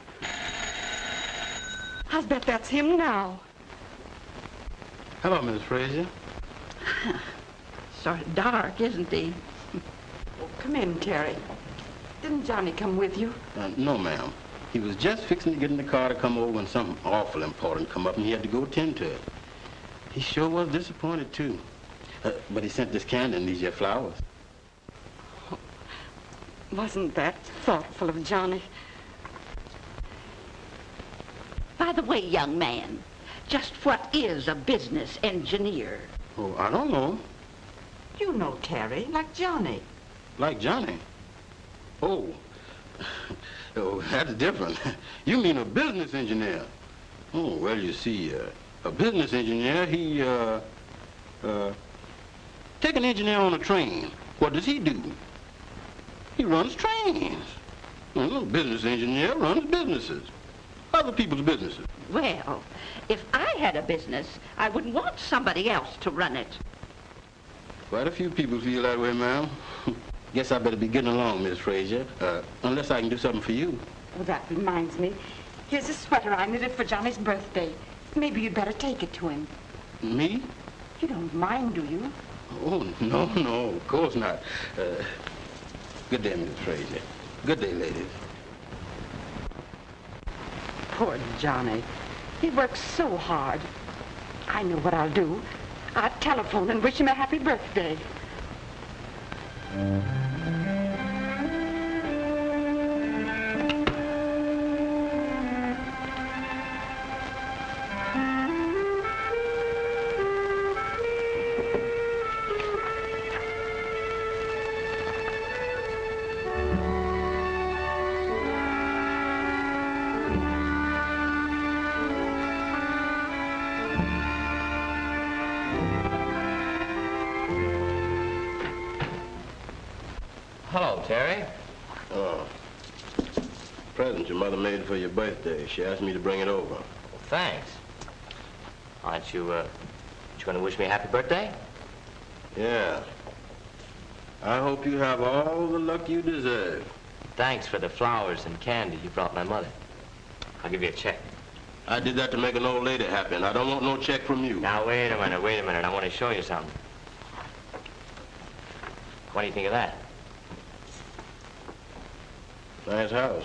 Speaker 1: I bet that's him now.
Speaker 9: Hello, Mrs. Fraser.
Speaker 11: Sort of dark, isn't he?
Speaker 1: Oh, come in, Terry. Didn't Johnny come with you?
Speaker 9: No, ma'am. He was just fixing to get in the car to come over when something awful important come up and he had to go attend to it. He sure was disappointed, too. But he sent this candy and these here flowers.
Speaker 1: Oh, wasn't that thoughtful of Johnny?
Speaker 11: By the way, young man, just what is a business engineer?
Speaker 9: Oh, I don't know.
Speaker 1: You know Terry, like Johnny.
Speaker 9: Like Johnny? Oh. Oh, that's different. You mean a business engineer? Oh, well, you see, a business engineer, he, take an engineer on a train. What does he do? He runs trains. Well, a business engineer runs businesses. Other people's businesses.
Speaker 11: Well, if I had a business, I wouldn't want somebody else to run it.
Speaker 9: Quite a few people feel that way, ma'am. Guess I better be getting along, Miss Fraser, unless I can do something for you.
Speaker 1: Oh, that reminds me. Here's a sweater I knitted for Johnny's birthday. Maybe you'd better take it to him.
Speaker 9: Me?
Speaker 1: You don't mind, do you?
Speaker 9: Oh, no, of course not. Good day, Miss Fraser. Good day, ladies.
Speaker 1: Poor Johnny. He works so hard. I know what I'll do. I'll telephone and wish him a happy birthday.
Speaker 2: Hello, Terry.
Speaker 9: Oh. Present your mother made for your birthday. She asked me to bring it over.
Speaker 2: Well, thanks. Aren't you going to wish me a happy birthday?
Speaker 9: Yeah. I hope you have all the luck you deserve.
Speaker 2: Thanks for the flowers and candy you brought my mother. I'll give you a check.
Speaker 9: I did that to make an old lady happy, and I don't want no check from you.
Speaker 2: Now, wait a minute. I want to show you something. What do you think of that?
Speaker 9: Nice house.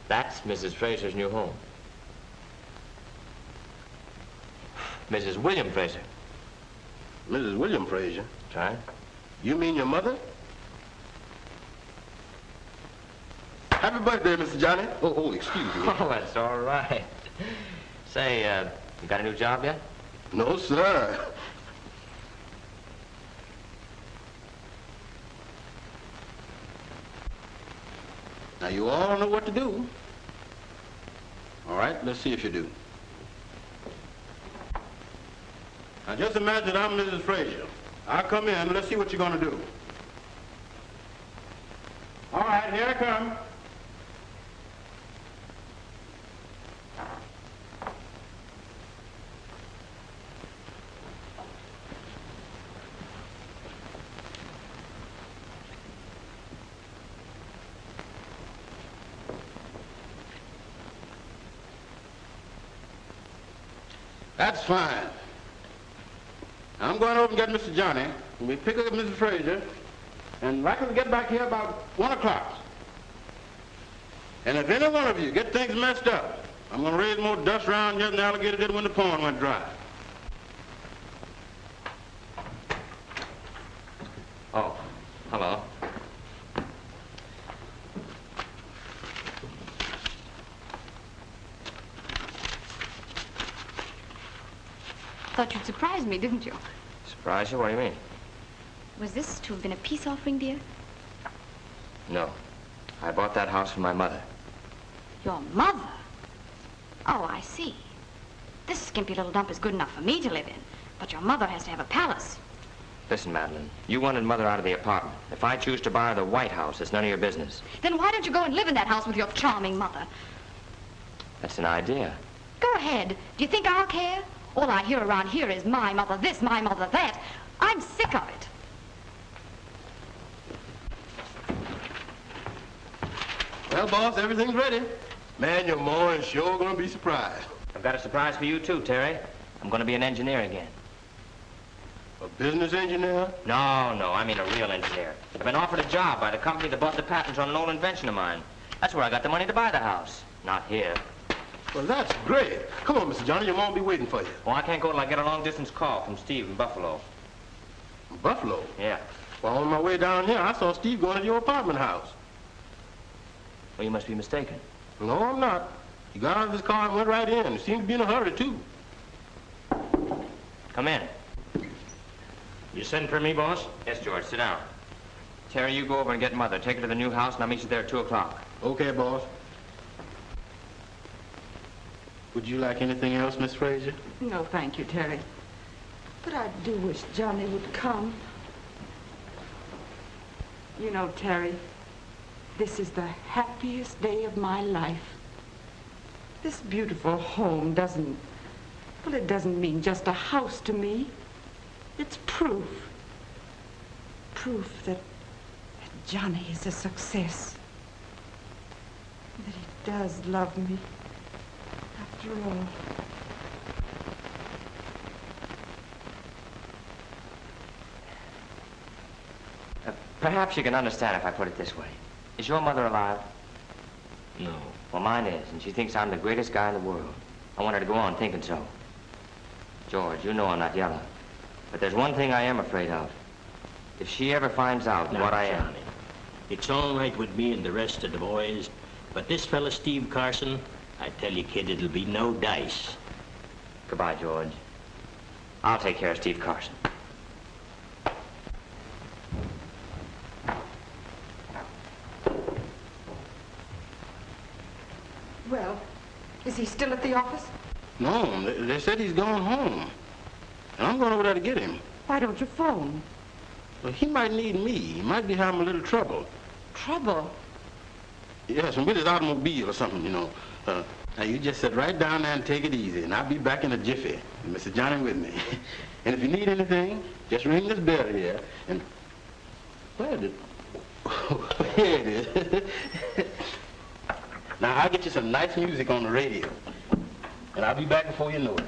Speaker 2: That's Mrs. Fraser's new home. Mrs. William Fraser.
Speaker 9: Mrs. William Fraser?
Speaker 2: That's right.
Speaker 9: You mean your mother? Happy birthday, Mr. Johnny. Oh, excuse me.
Speaker 2: Oh, that's all right. Say, you got a new job yet?
Speaker 9: No, sir. Now, you all know what to do. All right, let's see if you do. Now, just imagine I'm Mrs. Fraser. I'll come in. Let's see what you're going to do. All right, here I come. That's fine. I'm going over and get Mr. Johnny, and we pick up Mrs. Fraser, and likely to get back here about 1 o'clock. And if any one of you get things messed up, I'm going to raise more dust around here than the alligator did when the pond went dry.
Speaker 2: Oh, hello.
Speaker 8: Thought you'd surprise me, didn't you?
Speaker 2: Surprise you? What do you mean?
Speaker 8: Was this to have been a peace offering, dear?
Speaker 2: No. I bought that house for my mother.
Speaker 8: Your mother? Oh, I see. This skimpy little dump is good enough for me to live in, but your mother has to have a palace.
Speaker 2: Listen, Madeline, you wanted Mother out of the apartment. If I choose to buy her the White House, it's none of your business.
Speaker 8: Then why don't you go and live in that house with your charming mother?
Speaker 2: That's an idea.
Speaker 8: Go ahead. Do you think I'll care? All I hear around here is my mother this, my mother that. I'm sick of it.
Speaker 9: Well, boss, everything's ready. Man, your ma is sure gonna be surprised.
Speaker 2: I've got a surprise for you, too, Terry. I'm going to be an engineer again.
Speaker 9: A business engineer?
Speaker 2: No, I mean a real engineer. I've been offered a job by the company that bought the patents on an old invention of mine. That's where I got the money to buy the house. Not here.
Speaker 9: Well, that's great. Come on, Mr. Johnny, your mom will be waiting for you.
Speaker 2: Well, I can't go till I get a long-distance call from Steve in Buffalo.
Speaker 9: Buffalo?
Speaker 2: Yeah.
Speaker 9: Well, on my way down here, I saw Steve going to your apartment house.
Speaker 2: Well, you must be mistaken.
Speaker 9: No, I'm not. He got out of his car and went right in. He seemed to be in a hurry, too.
Speaker 2: Come in.
Speaker 5: You sent for me, boss?
Speaker 2: Yes, George, sit down. Terry, you go over and get Mother. Take her to the new house, and I'll meet you there at 2 o'clock.
Speaker 9: Okay, boss. Would you like anything else, Miss Fraser?
Speaker 1: No, thank you, Terry. But I do wish Johnny would come. You know, Terry, this is the happiest day of my life. This beautiful home doesn't mean just a house to me. It's proof. Proof that Johnny is a success. That he does love me. After all.
Speaker 2: Perhaps you can understand if I put it this way. Is your mother alive?
Speaker 5: No.
Speaker 2: Well, mine is, and she thinks I'm the greatest guy in the world. I want her to go on thinking so. George, you know I'm not yellow. But there's one thing I am afraid of. If she ever finds out what I am...
Speaker 5: Johnny, it's all right with me and the rest of the boys, but this fella, Steve Carson, I tell you, kid, it'll be no dice.
Speaker 2: Goodbye, George. I'll take care of Steve Carson.
Speaker 1: Well, is he still at the office?
Speaker 9: No, they said he's gone home. And I'm going over there to get him.
Speaker 1: Why don't you phone?
Speaker 9: Well, he might need me. He might be having a little trouble.
Speaker 1: Trouble?
Speaker 9: Yes, and with his automobile or something, you know. Now, you just sit right down there and take it easy, and I'll be back in a jiffy. And Mr. Johnny with me. And if you need anything, just ring this bell here, and... Where did... Here it is. Now, I'll get you some nice music on the radio. And I'll be back before you know it.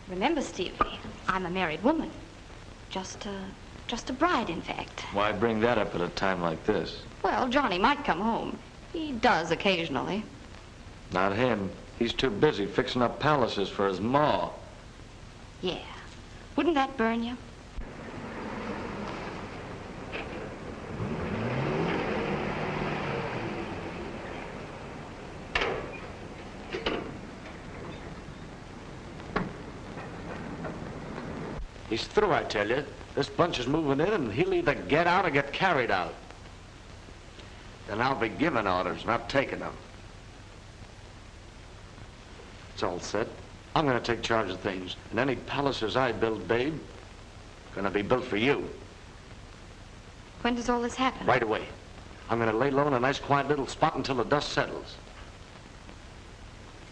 Speaker 8: Remember, Stevie, I'm a married woman. Just a bride, in fact.
Speaker 6: Why bring that up at a time like this?
Speaker 8: Well, Johnny might come home. He does occasionally.
Speaker 6: Not him. He's too busy fixing up palaces for his ma.
Speaker 8: Yeah. Wouldn't that burn you?
Speaker 6: He's through, I tell you. This bunch is moving in, and he'll either get out or get carried out. Then I'll be giving orders, not taking them. It's all set. I'm going to take charge of things. And any palaces I build, babe, going to be built for you.
Speaker 8: When does all this happen?
Speaker 6: Right away. I'm going to lay low in a nice, quiet little spot until the dust settles.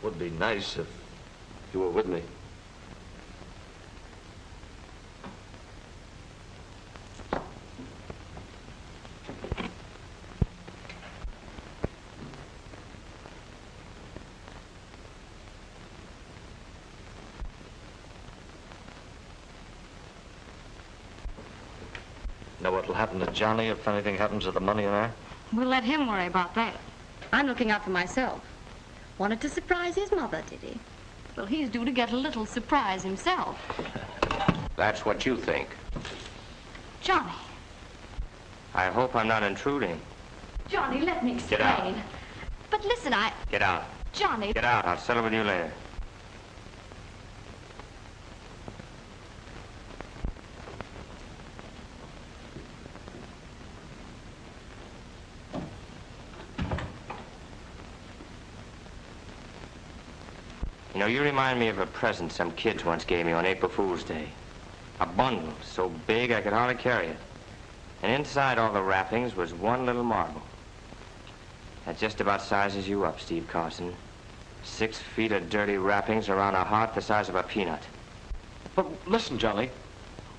Speaker 6: Would be nice if you were with me. Know what'll happen to Johnny if anything happens to the money in there?
Speaker 8: We'll let him worry about that. I'm looking out for myself. Wanted to surprise his mother, did he? Well, he's due to get a little surprise himself.
Speaker 4: That's what you think.
Speaker 8: Johnny.
Speaker 2: I hope I'm not intruding.
Speaker 8: Johnny, let me explain.
Speaker 2: Get out.
Speaker 8: But listen,
Speaker 2: Get out.
Speaker 8: Johnny.
Speaker 2: Get out. I'll settle with you later. You know, you remind me of a present some kids once gave me on April Fool's Day. A bundle so big I could hardly carry it. And inside all the wrappings was one little marble. That just about sizes you up, Steve Carson. 6 feet of dirty wrappings around a heart the size of a peanut.
Speaker 6: But listen, Johnny.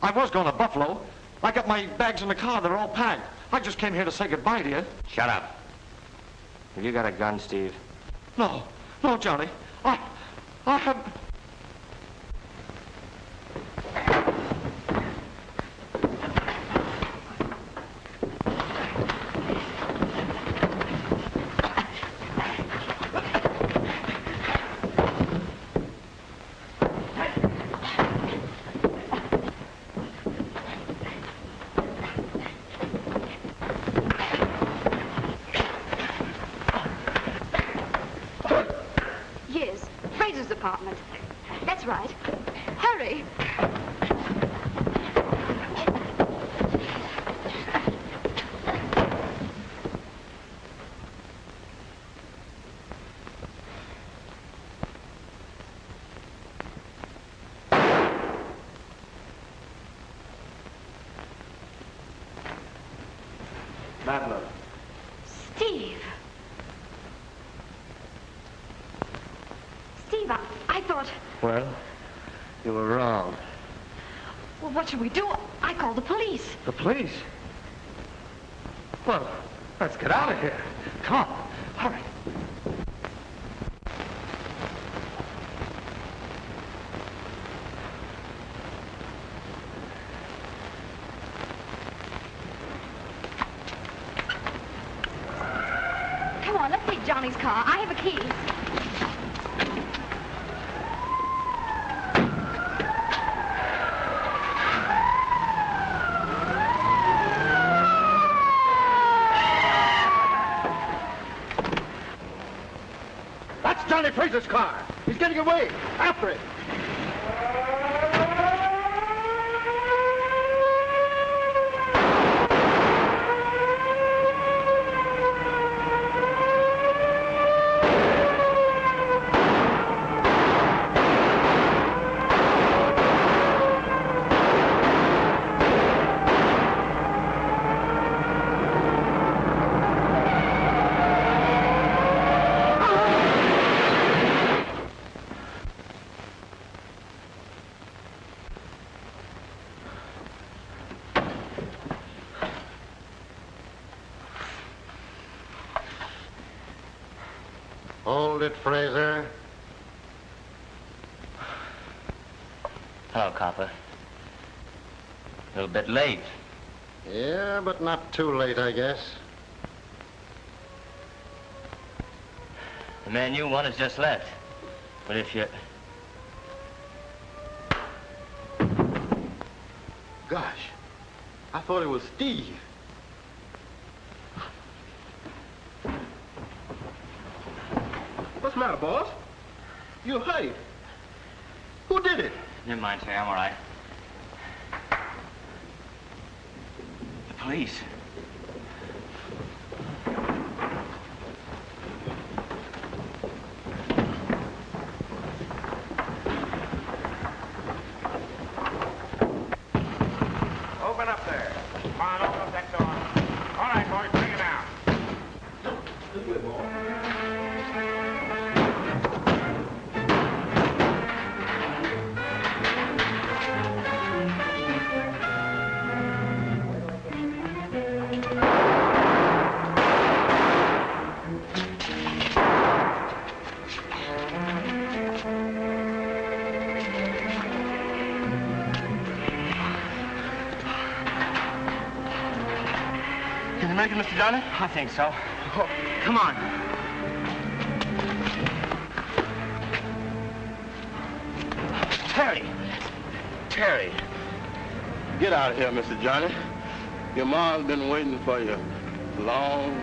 Speaker 6: I was going to Buffalo. I got my bags in the car. They're all packed. I just came here to say goodbye to you.
Speaker 2: Shut up. Have you got a gun, Steve?
Speaker 6: No. No, Johnny. I haven't...
Speaker 8: Yes, Fraser's apartment. That's right. Hurry.
Speaker 6: Madeline.
Speaker 8: Steve. Steve, I thought...
Speaker 6: Well, you were wrong.
Speaker 8: Well, what should we do? I called the police.
Speaker 6: The police? Well, let's get out of here. Come on, hurry.
Speaker 8: Come on, let's take Johnny's car. I have a key.
Speaker 6: That's Johnny Fraser's car. He's getting away. After it. Hold it, Fraser.
Speaker 2: Hello, copper. A little bit late.
Speaker 6: Yeah, but not too late, I guess.
Speaker 2: The man you want has just left. But if you...
Speaker 9: Gosh, I thought it was Steve. What's the matter, boss? You're hurt. Who did it?
Speaker 2: Never mind, sir. I'm all right. police.
Speaker 4: Open up there. Come on, open up that door. All right, boys, bring it down.
Speaker 3: Can you make it, Mr. Johnny?
Speaker 2: I think so.
Speaker 3: Oh, come on.
Speaker 2: Terry!
Speaker 9: Terry, get out of here, Mr. Johnny. Your mom's been waiting for you a long,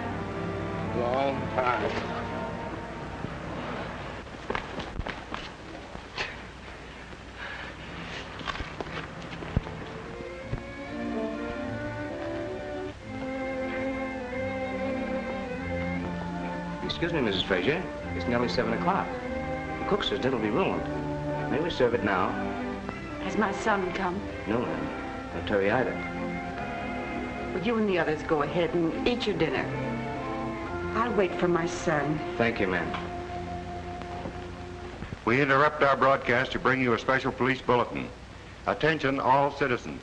Speaker 9: long time.
Speaker 3: Excuse me, Mrs. Fraser. It's nearly 7 o'clock. The cook says dinner'll be ruined. May we serve it now?
Speaker 1: Has my son come?
Speaker 3: No, ma'am. No Terry either.
Speaker 1: Well, you and the others go ahead and eat your dinner. I'll wait for my son.
Speaker 3: Thank you, ma'am.
Speaker 12: We interrupt our broadcast to bring you a special police bulletin. Attention, all citizens.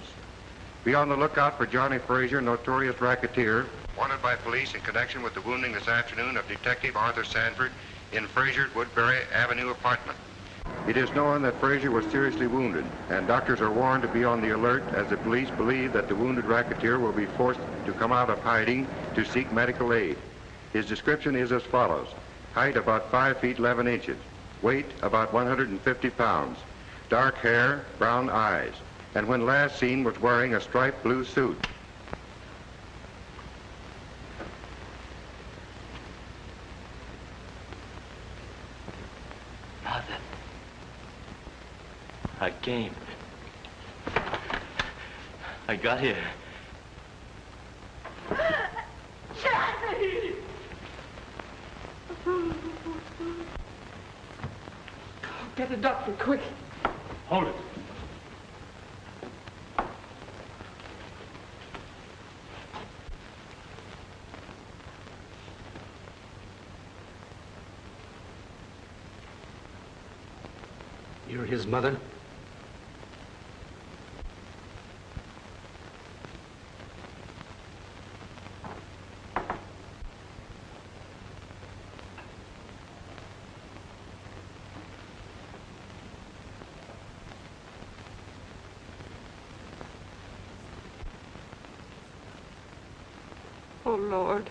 Speaker 12: Be on the lookout for Johnny Fraser, notorious racketeer, wanted by police in connection with the wounding this afternoon of Detective Arthur Sanford in Fraser's Woodbury Avenue apartment. It is known that Fraser was seriously wounded, and doctors are warned to be on the alert as the police believe that the wounded racketeer will be forced to come out of hiding to seek medical aid. His description is as follows: height about 5 feet 11 inches, weight about 150 pounds, dark hair, brown eyes, and when last seen was wearing a striped blue suit.
Speaker 2: Mother. I came. I got here.
Speaker 1: Johnny! Get a doctor, quick.
Speaker 4: Hold it.
Speaker 3: You're his mother?
Speaker 1: Oh, Lord,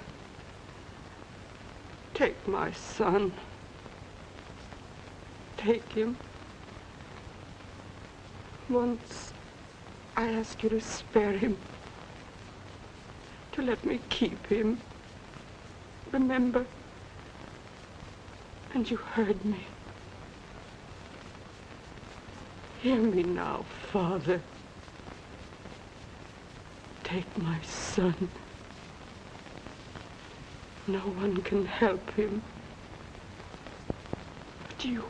Speaker 1: take my son. Take him. Once I asked you to spare him, to let me keep him. Remember? And you heard me. Hear me now, Father. Take my son. No one can help him but you.